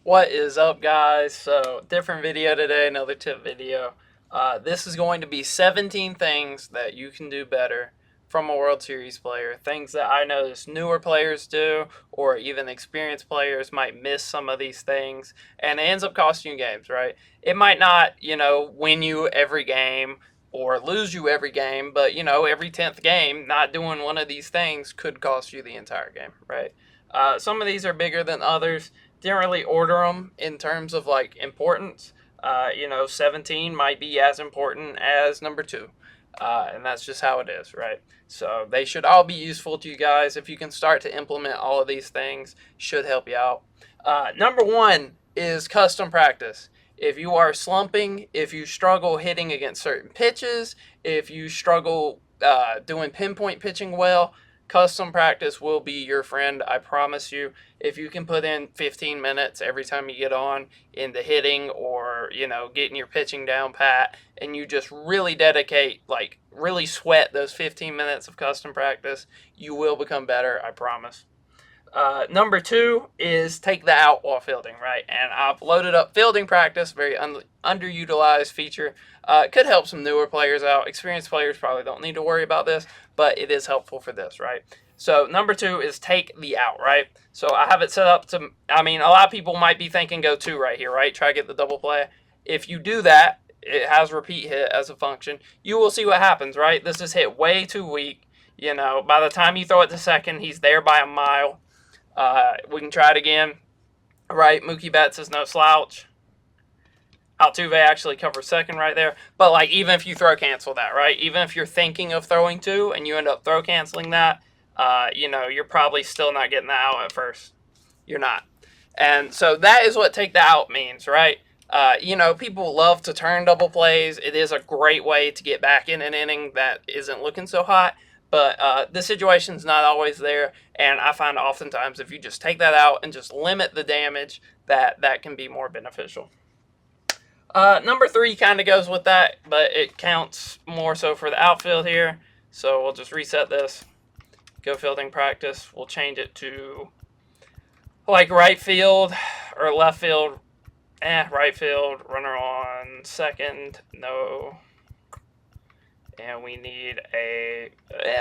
What is up, guys? So, different video today, another tip video. This is going to be 17 things that you can do better from a World Series player. Things that I notice newer players do, or even experienced players might miss some of these things, and it ends up costing you games, right? It might not, win you every game or lose you every game, but, every 10th game, not doing one of these things could cost you the entire game, right? Some of these are bigger than others. Didn't really order them in terms of like importance. 17 might be as important as number two. And that's just how it is, right? So they should all be useful to you guys. If you can start to implement all of these things, should help you out. Number one is custom practice. If you are slumping, if you struggle hitting against certain pitches, if you struggle doing pinpoint pitching well, custom practice will be your friend, I promise you. If you can put in 15 minutes every time you get on into hitting or, getting your pitching down pat, and you just really dedicate, like really sweat those 15 minutes of custom practice, you will become better, I promise. Number two is take the out while fielding, right? And I've loaded up fielding practice, very underutilized feature. Could help some newer players out. Experienced players probably don't need to worry about this, but it is helpful for this, right? So number two is take the out, right? So I have it set up to, a lot of people might be thinking go two right here, right? Try to get the double play. If you do that, it has repeat hit as a function. You will see what happens, right? This is hit way too weak. By the time you throw it to second, he's there by a mile. We can try it again. Right, Mookie Betts is no slouch. Altuve actually covers second right there. But like, even if you throw cancel that, right? Even if you're thinking of throwing two and you end up throw canceling that, you're probably still not getting the out at first. You're not. And so that is what take the out means, right? People love to turn double plays. It is a great way to get back in an inning that isn't looking so hot. But the situation's not always there, and I find oftentimes if you just take that out and just limit the damage, that can be more beneficial. Number three kind of goes with that, but it counts more so for the outfield here. So we'll just reset this. Go fielding practice. We'll change it to like right field or left field. Right field. Runner on second. No. And we need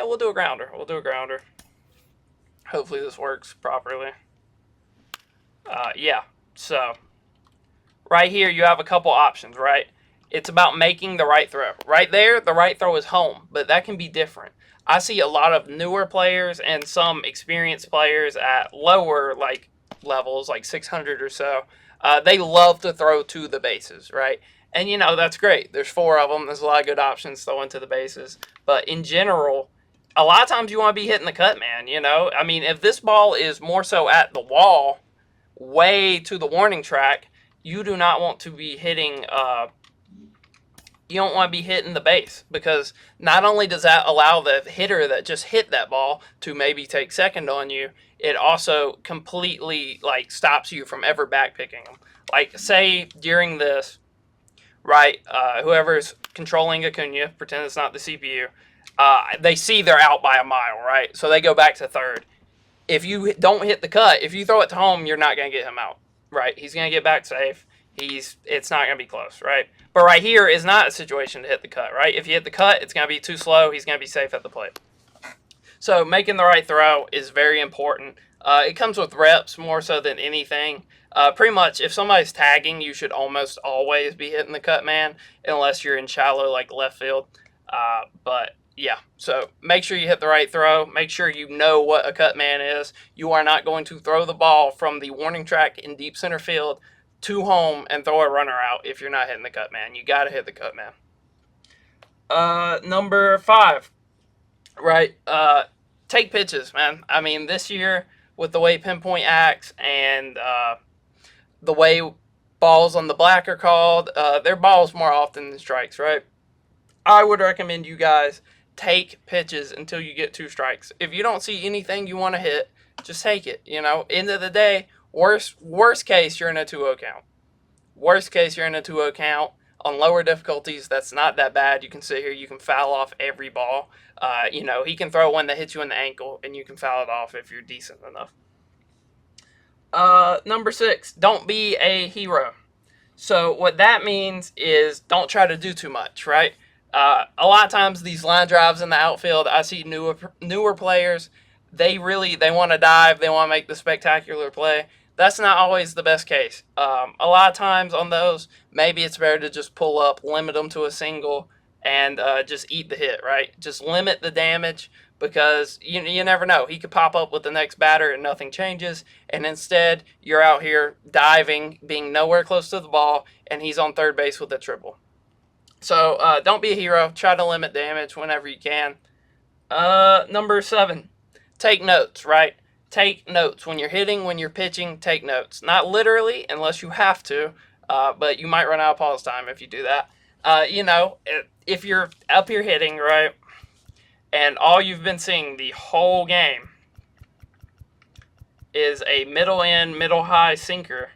we'll do a grounder. Hopefully this works properly. So right here you have a couple options, right? It's about making the right throw. Right there, the right throw is home, but that can be different. I see a lot of newer players and some experienced players at lower levels, like 600 or so. They love to throw to the bases, right? And that's great. There's four of them. There's a lot of good options throwing to the bases. But in general, a lot of times you want to be hitting the cut, man. If this ball is more so at the wall, way to the warning track, you do not want to be hitting. You don't want to be hitting the base, because not only does that allow the hitter that just hit that ball to maybe take second on you, it also completely stops you from ever backpicking them. Like, say during this, right? Whoever's controlling Acuna, pretend it's not the CPU. They see they're out by a mile, right? So they go back to third. If you don't hit the cut, if you throw it to home, you're not going to get him out, right? He's going to get back safe. It's not going to be close, right? But right here is not a situation to hit the cut, right? If you hit the cut, it's going to be too slow. He's going to be safe at the plate. So making the right throw is very important. It comes with reps more so than anything. Pretty much, if somebody's tagging, you should almost always be hitting the cut man, unless you're in shallow like left field. But yeah, so make sure you hit the right throw. Make sure you know what a cut man is. You are not going to throw the ball from the warning track in deep center field to home and throw a runner out if you're not hitting the cut man. You got to hit the cut man. Number five, right? Take pitches, man. This year with the way pinpoint acts and the way balls on the black are called, they're balls more often than strikes, right? I would recommend you guys take pitches until you get two strikes. If you don't see anything you want to hit, just take it. End of the day, worst case, you're in a 2-0 count. Worst case, you're in a 2-0 count. On lower difficulties, that's not that bad. You can sit here, you can foul off every ball. He can throw one that hits you in the ankle, and you can foul it off if you're decent enough. Number 6, don't be a hero. So what that means is don't try to do too much, right? A lot of times these line drives in the outfield, I see newer players. They want to dive, they want to make the spectacular play. That's not always the best case. A lot of times on those, maybe it's better to just pull up, limit them to a single, and just eat the hit, right? Just limit the damage because you never know. He could pop up with the next batter and nothing changes, and instead you're out here diving, being nowhere close to the ball, and he's on third base with a triple. So don't be a hero. Try to limit damage whenever you can. Number 7, take notes, right? Take notes. When you're hitting, when you're pitching, take notes. Not literally, unless you have to, but you might run out of pause time if you do that. If you're up here hitting, right, and all you've been seeing the whole game is a middle in, middle high sinker,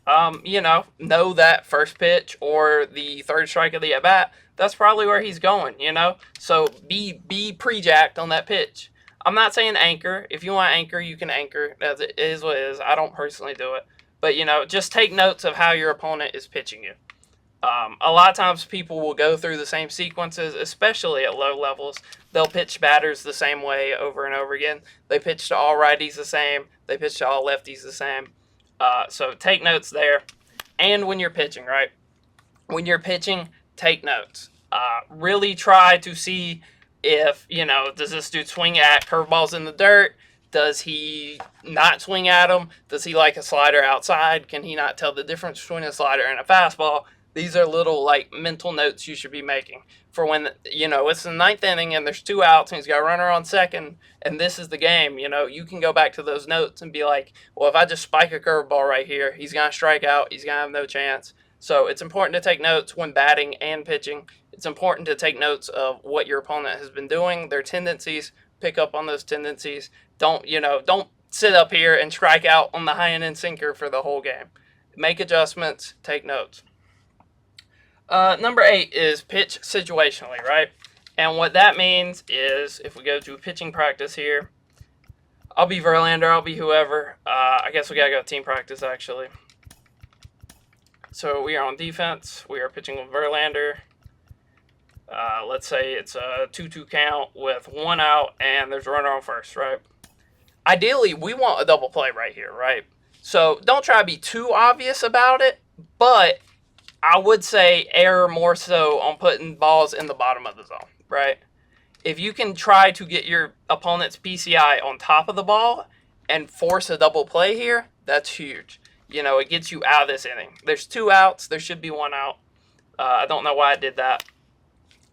know that first pitch or the third strike of the at bat, that's probably where he's going. So be pre-jacked on that pitch. I'm not saying anchor. If you want to anchor, you can anchor. As it is what it is. I don't personally do it. But, just take notes of how your opponent is pitching you. A lot of times people will go through the same sequences, especially at low levels. They'll pitch batters the same way over and over again. They pitch to all righties the same. They pitch to all lefties the same. So take notes there. And when you're pitching, right? When you're pitching, take notes. Really try to see if, does this dude swing at curveballs in the dirt? Does he not swing at them? Does he like a slider outside? Can he not tell the difference between a slider and a fastball? These are little, mental notes you should be making for when, it's the 9th inning and there's 2 outs and he's got a runner on second and this is the game. You can go back to those notes and be like, well, if I just spike a curveball right here, he's going to strike out. He's going to have no chance. So it's important to take notes when batting and pitching. It's important to take notes of what your opponent has been doing, their tendencies, pick up on those tendencies. Don't sit up here and strike out on the high end and sinker for the whole game. Make adjustments, take notes. Number 8 is pitch situationally, right? And what that means is, if we go to pitching practice here, I'll be Verlander, I'll be whoever. I guess we gotta go team practice, actually. So we are on defense. We are pitching with Verlander. Let's say it's a 2-2 count with 1 out and there's a runner on first, right? Ideally, we want a double play right here, right? So don't try to be too obvious about it, but I would say err more so on putting balls in the bottom of the zone, right? If you can try to get your opponent's PCI on top of the ball and force a double play here, that's huge. It gets you out of this inning. There's 2 outs. There should be 1 out. I don't know why I did that.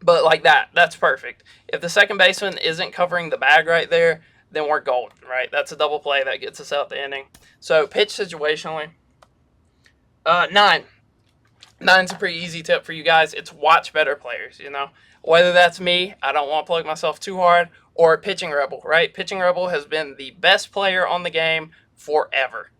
But like that's perfect. If the second baseman isn't covering the bag right there, then we're golden, right? That's a double play that gets us out the inning. So pitch situationally. 9. 9's a pretty easy tip for you guys. It's watch better players, Whether that's me, I don't want to plug myself too hard, or Pitching Rebel, right? Pitching Rebel has been the best player on the game forever.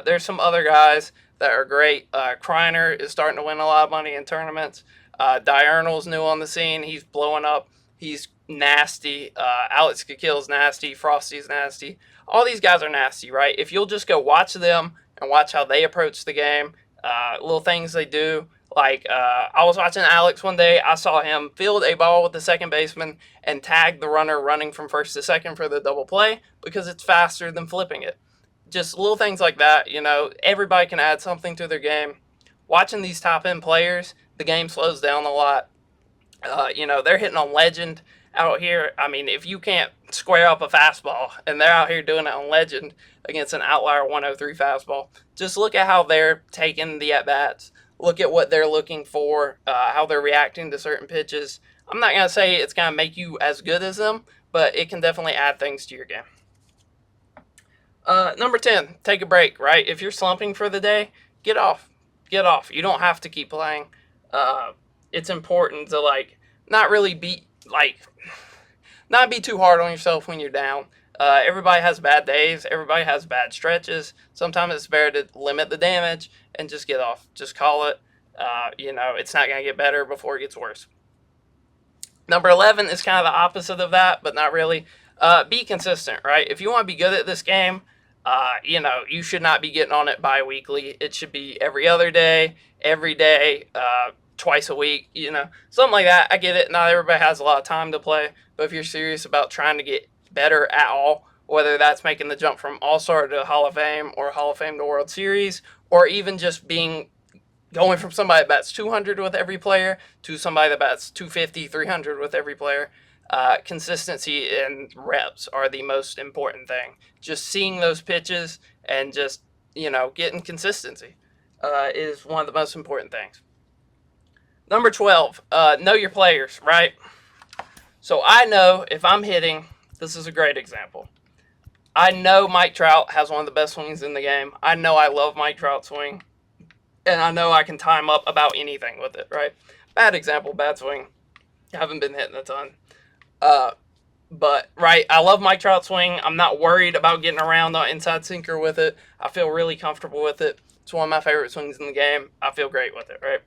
There's some other guys that are great. Kreiner is starting to win a lot of money in tournaments. Diurnal's new on the scene. He's blowing up. He's nasty. Alex Kikill's nasty. Frosty's nasty. All these guys are nasty, right? If you'll just go watch them and watch how they approach the game, little things they do. I was watching Alex one day. I saw him field a ball with the second baseman and tag the runner running from first to second for the double play because it's faster than flipping it. Just little things like that. Everybody can add something to their game. Watching these top-end players, the game slows down a lot. They're hitting on legend out here. I mean, if you can't square up a fastball and they're out here doing it on legend against an outlier 103 fastball, just look at how they're taking the at-bats. Look at what they're looking for, how they're reacting to certain pitches. I'm not going to say it's going to make you as good as them, but it can definitely add things to your game. Number 10, take a break, right? If you're slumping for the day, get off. Get off. You don't have to keep playing. It's important to, not really not be too hard on yourself when you're down. Everybody has bad days. Everybody has bad stretches. Sometimes it's better to limit the damage and just get off. Just call it. It's not going to get better before it gets worse. Number 11 is kind of the opposite of that, but not really. Be consistent, right? If you want to be good at this game, You should not be getting on it bi-weekly. It should be every other day, every day, twice a week, something like that. I get it. Not everybody has a lot of time to play, but if you're serious about trying to get better at all, whether that's making the jump from All-Star to Hall of Fame or Hall of Fame to World Series, or even just going from somebody that bats 200 with every player to somebody that bats 250, 300 with every player, consistency and reps are the most important thing. Just seeing those pitches and just, getting consistency is one of the most important things. Number 12, know your players, right? So I know if I'm hitting, this is a great example. I know Mike Trout has one of the best swings in the game. I know I love Mike Trout's swing. And I know I can time up about anything with it, right? Bad example, bad swing. I haven't been hitting a ton. But, right, I love Mike Trout's swing. I'm not worried about getting around the inside sinker with it. I feel really comfortable with it. It's one of my favorite swings in the game. I feel great with it, right?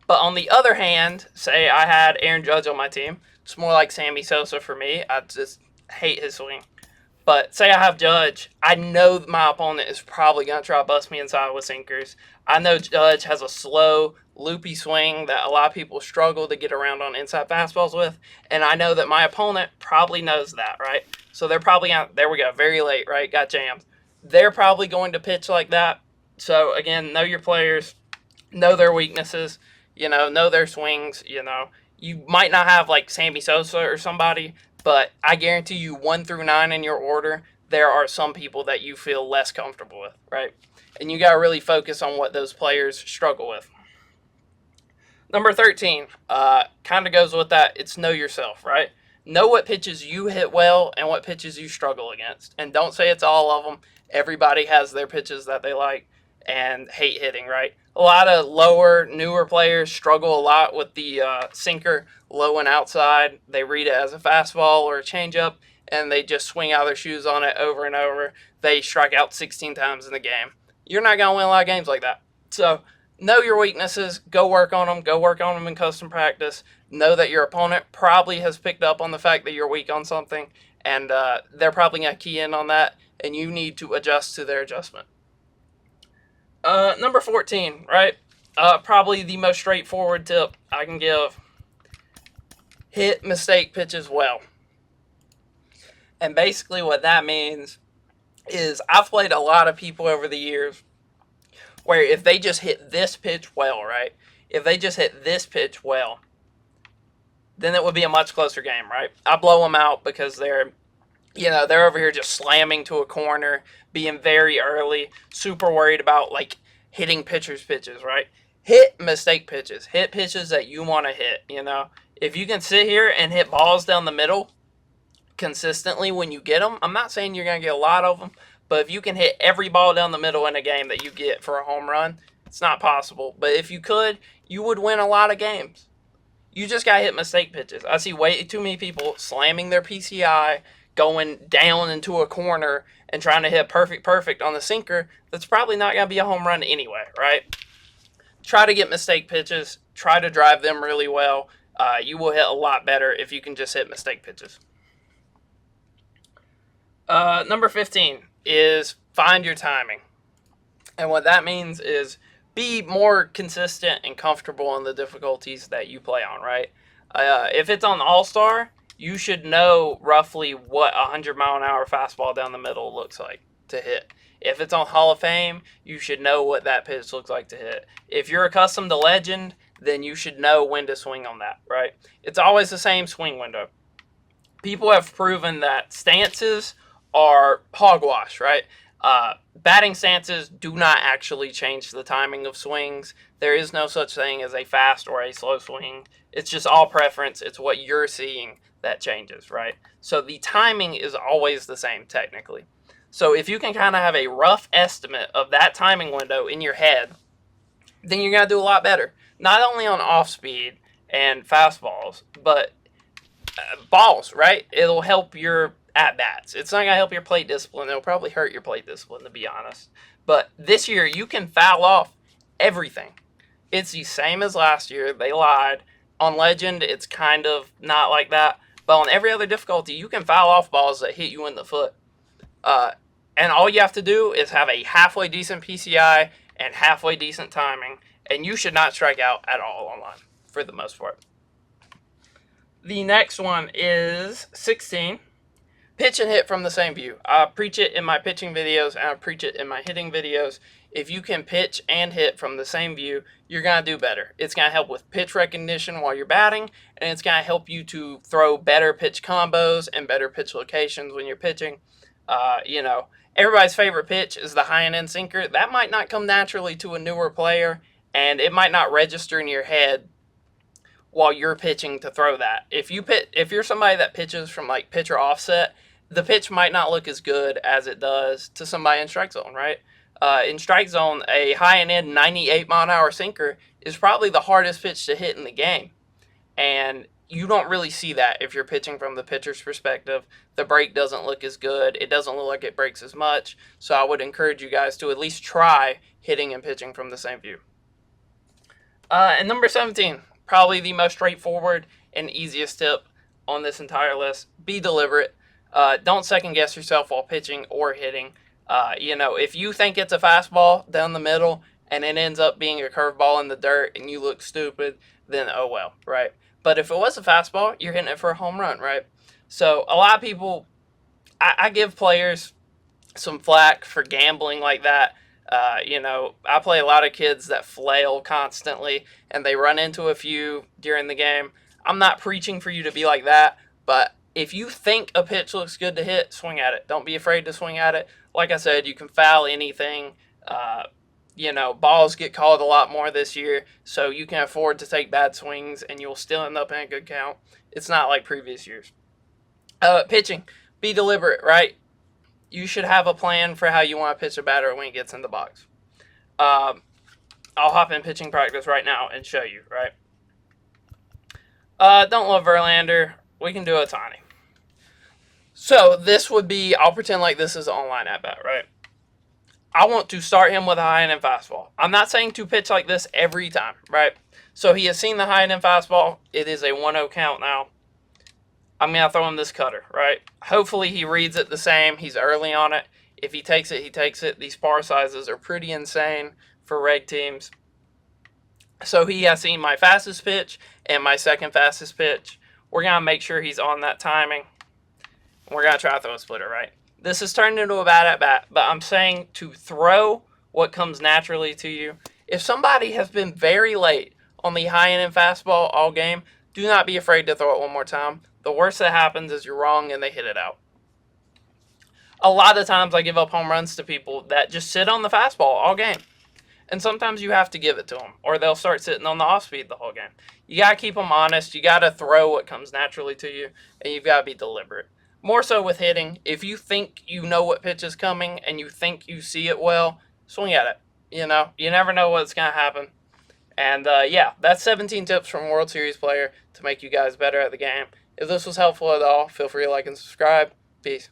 But on the other hand, say I had Aaron Judge on my team. It's more like Sammy Sosa for me. I just hate his swing. But say I have Judge, I know my opponent is probably going to try to bust me inside with sinkers. I know Judge has a slow, loopy swing that a lot of people struggle to get around on inside fastballs with. And I know that my opponent probably knows that, right? So they're probably there we go, very late, right? Got jammed. They're probably going to pitch like that. So again, know your players, know their weaknesses, know their swings, You might not have like Sammy Sosa or somebody, but I guarantee you 1 through 9 in your order, there are some people that you feel less comfortable with, right? And you got to really focus on what those players struggle with. Number 13, kind of goes with that. It's know yourself, right? Know what pitches you hit well and what pitches you struggle against. And don't say it's all of them. Everybody has their pitches that they like and hate hitting, right? A lot of newer players struggle a lot with the sinker low and outside. They read it as a fastball or a changeup, and they just swing out their shoes on it over and over. They strike out 16 times in the game. You're not going to win a lot of games like that. So know your weaknesses. Go work on them. Go work on them in custom practice. Know that your opponent probably has picked up on the fact that you're weak on something, and they're probably going to key in on that, and you need to adjust to their adjustment. Number 14, right? Probably the most straightforward tip I can give. Hit mistake pitches well. And basically what that means is I've played a lot of people over the years where if they just hit this pitch well, right? If they just hit this pitch well, then it would be a much closer game, right? I blow them out because they're over here just slamming to a corner, being very early, super worried about like hitting pitchers' pitches, right? Hit mistake pitches. Hit pitches that you want to hit, If you can sit here and hit balls down the middle consistently when you get them, I'm not saying you're going to get a lot of them, but if you can hit every ball down the middle in a game that you get for a home run, it's not possible. But if you could, you would win a lot of games. You just got to hit mistake pitches. I see way too many people slamming their PCI, going down into a corner and trying to hit perfect on the sinker. That's probably not going to be a home run anyway, right? Try to get mistake pitches. Try to drive them really well. You will hit a lot better if you can just hit mistake pitches. Number 15 is find your timing. And what that means is be more consistent and comfortable in the difficulties that you play on, right? If it's on All-Star, you should know roughly what a 100-mile-an-hour fastball down the middle looks like to hit. If it's on Hall of Fame, you should know what that pitch looks like to hit. If you're accustomed to Legend, then you should know when to swing on that, right? It's always the same swing window. People have proven that stances are hogwash, right? Batting stances do not actually change the timing of swings. There is no such thing as a fast or a slow swing. It's just all preference. It's what you're seeing that changes, right? So the timing is always the same, technically. So if you can kind of have a rough estimate of that timing window in your head, then you're going to do a lot better. Not only on off speed and fastballs, but balls, right? It'll help your at-bats. It's not going to help your plate discipline. It'll probably hurt your plate discipline, to be honest. But this year, you can foul off everything. It's the same as last year. They lied. On Legend, it's kind of not like that. But on every other difficulty, you can foul off balls that hit you in the foot. Uh, and all you have to do is have a halfway decent PCI and halfway decent timing, and you should not strike out at all online for the most part. The next one is 16. Pitch and hit from the same view. I preach it in my pitching videos and I preach it in my hitting videos. If you can pitch and hit from the same view, you're going to do better. It's going to help with pitch recognition while you're batting, and it's going to help you to throw better pitch combos and better pitch locations when you're pitching. Everybody's favorite pitch is the high and end sinker. That might not come naturally to a newer player, and it might not register in your head while you're pitching to throw that. If you're somebody that pitches from like pitcher offset, the pitch might not look as good as it does to somebody in strike zone, right? In strike zone, a high and end 98 mile an hour sinker is probably the hardest pitch to hit in the game. And you don't really see that if you're pitching from the pitcher's perspective. The break doesn't look as good. It doesn't look like it breaks as much. So I would encourage you guys to at least try hitting and pitching from the same view. And number 17, probably the most straightforward and easiest tip on this entire list. Be deliberate. Don't second guess yourself while pitching or hitting. If you think it's a fastball down the middle and it ends up being a curveball in the dirt and you look stupid, then oh well, right? But if it was a fastball, you're hitting it for a home run, right? So a lot of people, I give players some flack for gambling like that. I play a lot of kids that flail constantly and they run into a few during the game. I'm not preaching for you to be like that, but if you think a pitch looks good to hit, swing at it. Don't be afraid to swing at it. Like I said, you can foul anything. Balls get called a lot more this year, so you can afford to take bad swings and you'll still end up in a good count. It's not like previous years. Pitching, be deliberate, right? You should have a plan for how you want to pitch a batter when he gets in the box. I'll hop in pitching practice right now and show you, right? Don't love Verlander. We can do a tiny. So this would be, I'll pretend like this is an online at bat, right? I want to start him with a high and end fastball. I'm not saying to pitch like this every time, right? So he has seen the high and end fastball. It is a 1-0 count now. I'm going to throw him this cutter, right? Hopefully he reads it the same. He's early on it. If he takes it, he takes it. These par sizes are pretty insane for reg teams. So he has seen my fastest pitch and my second fastest pitch. We're going to make sure he's on that timing. We're going to try to throw a splitter, right? This has turned into a bad at bat, but I'm saying to throw what comes naturally to you. If somebody has been very late on the high end fastball all game, do not be afraid to throw it one more time. The worst that happens is you're wrong and they hit it out. A lot of times I give up home runs to people that just sit on the fastball all game. And sometimes you have to give it to them, or they'll start sitting on the off speed the whole game. You got to keep them honest. You got to throw what comes naturally to you, and you've got to be deliberate. More so with hitting, if you think you know what pitch is coming and you think you see it well, swing at it. You never know what's going to happen. And that's 17 tips from a World Series player to make you guys better at the game. If this was helpful at all, feel free to like and subscribe. Peace.